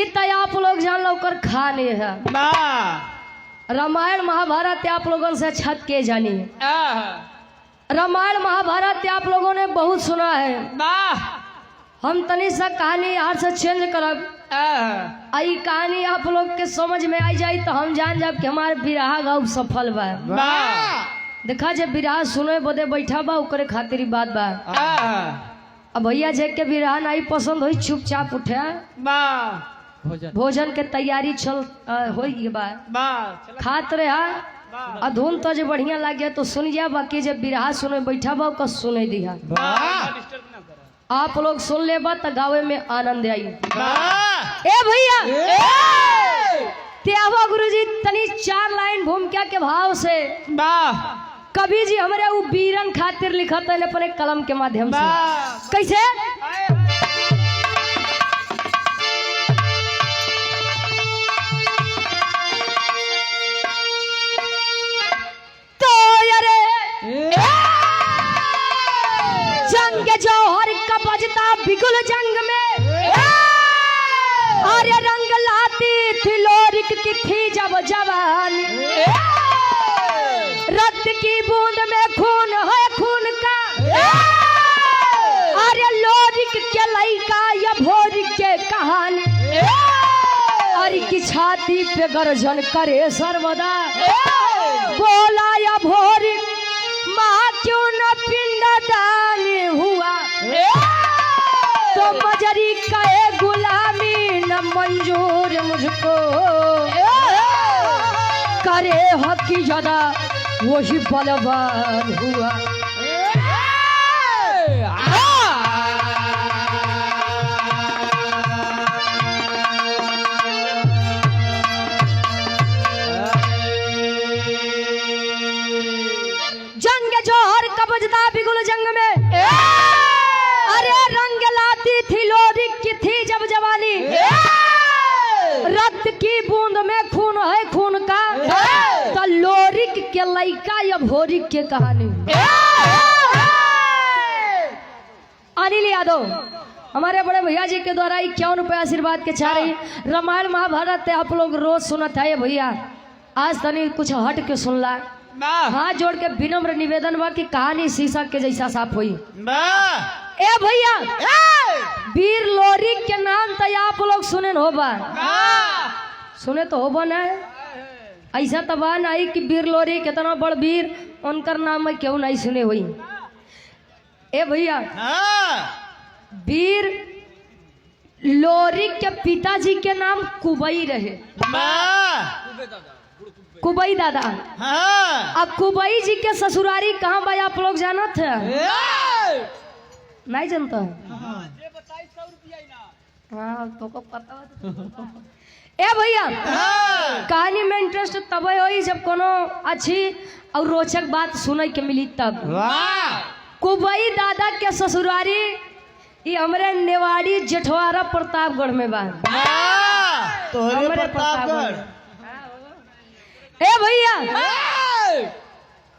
गीत आप लोग जान लो कर खाने है। रामायण महाभारत आप लोगों से छत के जानी है। रामायण महाभारत आप लोगों ने बहुत सुना है। हम तनी सा कहानी यार से चेंज करब। आई कहानी आप लोग के समझ में आई जाए तो हम जान जाब कि हमारे बिरहा गाँव सफल बा। देखा जब बिरहा सुने बदे बैठा बा ओकरे खातिर ही बात बा। अब भैया जे के बिरहा नहीं पसंद हो चुपचाप उठे भोजन के तैयारी चल हो खात रहा अधुन तो जो बढ़िया लगे तो सुन जा। बाकी जब बिरहा सुने बैठा बा का सुने दिया आप लोग सुन ले बा तो गावे में आनंद आई। ए भैया त्यावा गुरुजी तनी 4 लाइन भूमिका के भाव से कवि जी हमारे वो वीरन खातिर लिखत है अपने कलम के माध्यम से। कैसे तो यारे जंग जौहर का बजता बिगुल जंग में अरे रंग लाती थी लोरिक की थी जब जवानी रक्त की बूंद में खून है खून का अरे लोरिक के लइका या भोरिक के कहानी अरे की छाती पे गर्जन करे सर्वदा बोला या भोरिक माँ क्यों न पिंडदानी हुआ तो मजरी का गुलामी न मंजूर मुझको करे हकी ज्यादा वही बलवान हुआ। जंग जौहर का बजता बिगुल जंग में अरे रंग लाती थी लोरिक की थी जब जवानी रक्त की बूंद में खून है खून का तो लोरिक के लइका या भोरिक के कहानी। अनिल यादव हमारे बड़े भैया जी के द्वारा 51 रुपये आशीर्वाद के चाह रही। रामायण महाभारत आप लोग रोज सुनत है भैया आज तनी कुछ हट के सुन ला। हाथ जोड़ के विनम्र निवेदन बा कि कहानी शीशा के जैसा साफ हुई। ए भैया वीर लोरिक के नाम तो आप लोग सुने होबा सुने तो होबा ना ऐसा तो बा नहीं कि वीर लोरिक इतना बड़ वीर उनकर नाम में क्यों नहीं सुने हुई। ए भैया वीर लोरिक के पिताजी के नाम कुबई रहे कुबई दादा। अब कुबई जी के ससुरारी कहाँ भाई आप लोग जाना थे नहीं जानता हाँ तो को पता ए भैया कहानी में इंटरेस्ट तब होई जब कोनो अच्छी और रोचक बात सुने के मिली तब। कुबई दादा के ससुरारी ये हमारे नेवाड़ी जेठवारा प्रतापगढ़ में बा। तो हमारे प्रतापगढ़ ए भैया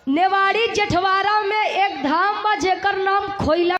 नेवाड़ी जेठवारा में एक धाम बा जेकर नाम खोइला